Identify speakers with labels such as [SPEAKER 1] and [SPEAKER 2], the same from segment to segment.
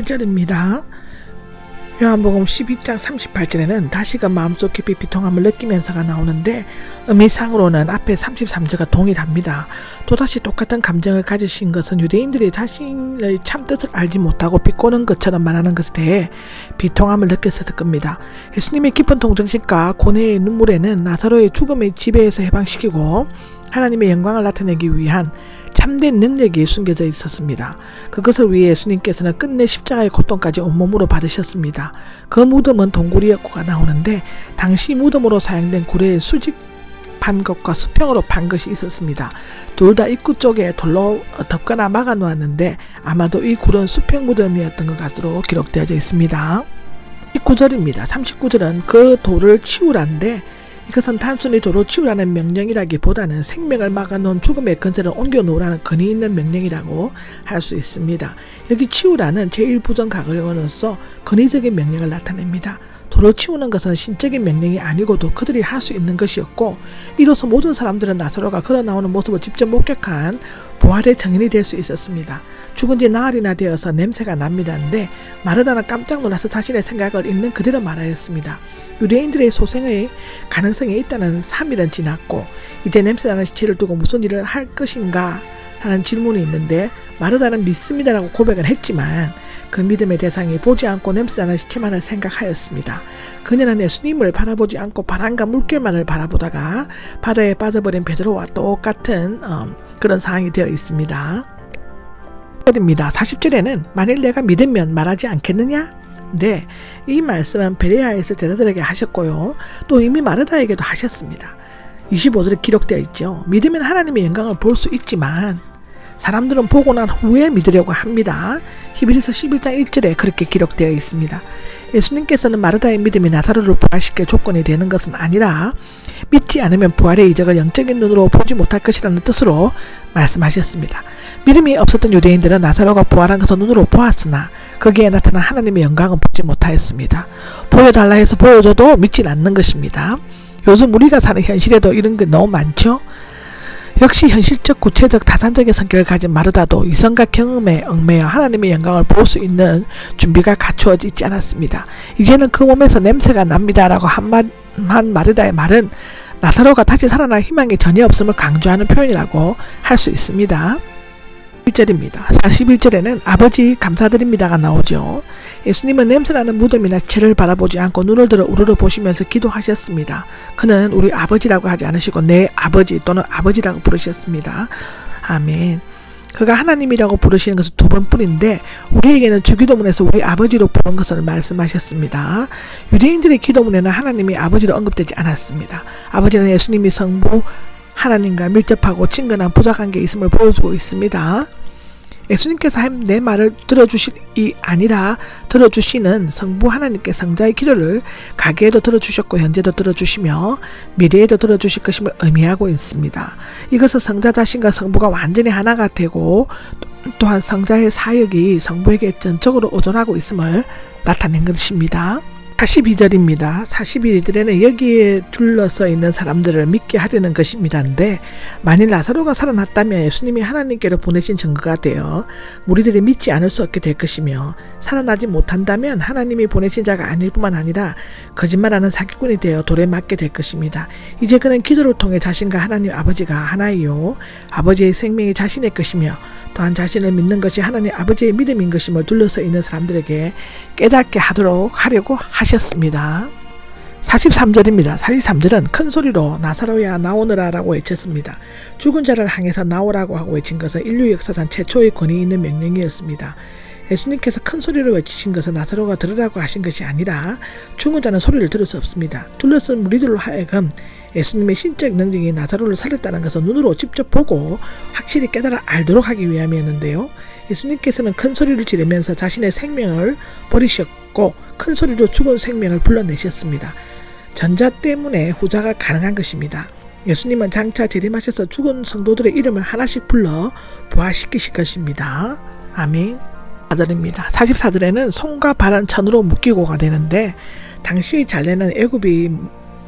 [SPEAKER 1] 38절입니다. 요한복음 12장 38절에는 다시금 마음속 깊이 비통함을 느끼면서가 나오는데 의미상으로는 앞에 33절과 동일합니다. 또다시 똑같은 감정을 가지신 것은 유대인들이 자신의 참뜻을 알지 못하고 비꼬는 것처럼 말하는 것에 대해 비통함을 느꼈을 겁니다. 예수님의 깊은 동정심과 고뇌의 눈물에는 나사로의 죽음의 지배에서 해방시키고 하나님의 영광을 나타내기 위한 참된 능력이 숨겨져 있었습니다. 그것을 위해 예수님께서는 끝내 십자가의 고통까지 온몸으로 받으셨습니다. 그 무덤은 동굴이었고가 나오는데 당시 무덤으로 사용된 굴에 수직판 것과 수평으로 판 것이 있었습니다. 둘 다 입구 쪽에 돌로 덮거나 막아 놓았는데 아마도 이 굴은 수평 무덤이었던 것 같으로 기록되어져 있습니다. 39절입니다. 39절은 그 돌을 치우라는데 이것은 단순히 돌을 치우라는 명령이라기보다는 생명을 막아놓은 죽음의 근세를 옮겨놓으라는 권위 있는 명령이라고 할 수 있습니다. 여기 치우라는 제1부정가격어로서 권위적인 명령을 나타냅니다. 돌을 치우는 것은 신적인 명령이 아니고도 그들이 할 수 있는 것이었고 이로써 모든 사람들은 나사로가 걸어 나오는 모습을 직접 목격한 부활의 증인이 될 수 있었습니다. 죽은 지 나흘이나 되어서 냄새가 납니다인데 마르다는 깜짝 놀라서 자신의 생각을 있는 그대로 말하였습니다. 유대인들의 소생의 가능성이 있다는 3일은 지났고 이제 냄새나는 시체를 두고 무슨 일을 할 것인가 하는 질문이 있는데 마르다는 믿습니다라고 고백을 했지만 그 믿음의 대상이 보지 않고 냄새나는 시체만을 생각하였습니다. 그녀는 예수님을 바라보지 않고 바람과 물결만을 바라보다가 바다에 빠져버린 베드로와 똑같은 그런 상황이 되어 있습니다. 40절에는 만일 내가 믿으면 말하지 않겠느냐? 네, 이 말씀은 베레아에서 제자들에게 하셨고요. 또 이미 마르다에게도 하셨습니다. 25절에 기록되어 있죠. 믿으면 하나님의 영광을 볼 수 있지만 사람들은 보고 난 후에 믿으려고 합니다. 히브리서 11장 1절에 그렇게 기록되어 있습니다. 예수님께서는 마르다의 믿음이 나사로를 부활시킬 조건이 되는 것은 아니라 믿지 않으면 부활의 이적을 영적인 눈으로 보지 못할 것이라는 뜻으로 말씀하셨습니다. 믿음이 없었던 유대인들은 나사로가 부활한 것을 눈으로 보았으나 거기에 나타난 하나님의 영광은 보지 못하였습니다. 보여달라 해서 보여줘도 믿지 않는 것입니다. 요즘 우리가 사는 현실에도 이런 게 너무 많죠? 역시 현실적, 구체적, 다산적인 성격을 가진 마르다도 이성과 경험에 얽매여 하나님의 영광을 볼 수 있는 준비가 갖추어져 있지 않았습니다. 이제는 그 몸에서 냄새가 납니다라고 한 마르다의 말은 나사로가 다시 살아날 희망이 전혀 없음을 강조하는 표현이라고 할 수 있습니다. 1절입니다. 41절에는 아버지 감사드립니다가 나오죠. 예수님은 냄새나는 무덤이나 채를 바라보지 않고 눈을 들어 우러러 보시면서 기도하셨습니다. 그는 우리 아버지라고 하지 않으시고 내 아버지 또는 아버지라고 부르셨습니다. 아멘. 그가 하나님이라고 부르시는 것은 두 번뿐인데 우리에게는 주기도문에서 우리 아버지로 부른 것을 말씀하셨습니다. 유대인들의 기도문에는 하나님이 아버지로 언급되지 않았습니다. 아버지는 예수님이 성부 하나님과 밀접하고 친근한 부자관계에 있음을 보여주고 있습니다. 예수님께서 내 말을 들어주실이 아니라 들어주시는 성부 하나님께 성자의 기도를 가계에도 들어주셨고 현재도 들어주시며 미래에도 들어주실 것임을 의미하고 있습니다. 이것은 성자 자신과 성부가 완전히 하나가 되고 또한 성자의 사역이 성부에게 전적으로 의존하고 있음을 나타낸 것입니다. 42절입니다. 42절에는 여기에 둘러서 있는 사람들을 믿게 하려는 것입니다인데 만일 나사로가 살아났다면 예수님이 하나님께로 보내신 증거가 되어 무리들이 믿지 않을 수 없게 될 것이며 살아나지 못한다면 하나님이 보내신 자가 아닐 뿐만 아니라 거짓말하는 사기꾼이 되어 돌에 맞게 될 것입니다. 이제 그는 기도를 통해 자신과 하나님 아버지가 하나이요 아버지의 생명이 자신의 것이며 또한 자신을 믿는 것이 하나님 아버지의 믿음인 것임을 둘러서 있는 사람들에게 깨닫게 하려고 하셨습니다. 43절입니다. 43절은 큰 소리로 나사로야 나오너라 라고 외쳤습니다. 죽은 자를 향해서 나오라고 하고 외친 것은 인류 역사상 최초의 권위 있는 명령이었습니다. 예수님께서 큰 소리로 외치신 것은 나사로가 들으라고 하신 것이 아니라 죽은 자는 소리를 들을 수 없습니다. 둘러쓴 무리들로 하여금 예수님의 신적 능력이 나사로를 살렸다는 것을 눈으로 직접 보고 확실히 깨달아 알도록 하기 위함이었는데요. 예수님께서는 큰 소리를 지르면서 자신의 생명을 버리셨고 큰 소리로 죽은 생명을 불러내셨습니다. 전자 때문에 후자가 가능한 것입니다. 예수님은 장차 재림하셔서 죽은 성도들의 이름을 하나씩 불러 부활시키실 것입니다. 아멘. 44절에는 손과 발은 천으로 묶이고가 되는데 당시 잘레는 애굽이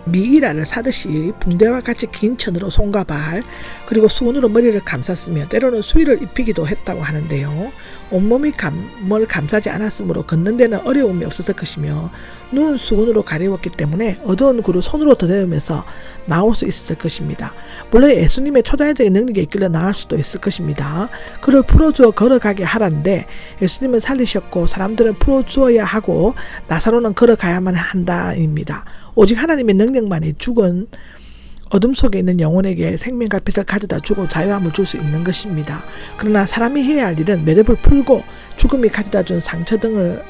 [SPEAKER 1] 미이라를 사듯이 붕대와 같이 긴 천으로 손과 발 그리고 수건으로 머리를 감쌌으며 때로는 수의를 입히기도 했다고 하는데요. 온몸이 감을 감싸지 않았으므로 걷는 데는 어려움이 없었을 것이며 눈은 수건으로 가려웠기 때문에 어두운 굴을 손으로 더듬으면서 나올 수 있었을 것입니다. 물론 예수님의 초자연적인 능력이 있길래 나을 수도 있을 것입니다. 그를 풀어주어 걸어가게 하라는데 예수님은 살리셨고 사람들은 풀어주어야 하고 나사로는 걸어가야만 한다입니다. 오직 하나님의 능력만이 죽은 어둠 속에 있는 영혼에게 생명과 빛을 가져다 주고 자유함을 줄 수 있는 것입니다. 그러나 사람이 해야 할 일은 매듭을 풀고 죽음이 가져다 준 상처 등을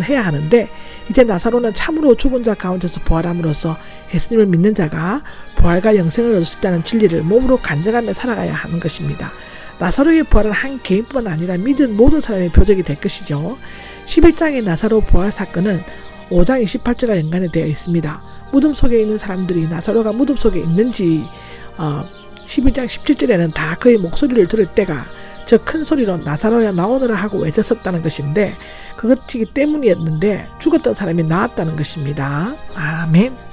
[SPEAKER 1] 해야 하는데 이제 나사로는 참으로 죽은 자 가운데서 부활함으로써 예수님을 믿는 자가 부활과 영생을 얻을 수 있다는 진리를 몸으로 간증하며 살아가야 하는 것입니다. 나사로의 부활은 한 개인뿐만 아니라 믿은 모든 사람의 표적이 될 것이죠. 11장의 나사로 부활 사건은 5장 28절과 연관이 되어 있습니다. 무덤 속에 있는 사람들이 나사로가 무덤 속에 있는지 11장 17절에는 다 그의 목소리를 들을 때가 저 큰 소리로 나사로야 나오너라 하고 외쳤었다는 것인데 그것이기 때문이었는데 죽었던 사람이 나왔다는 것입니다. 아멘.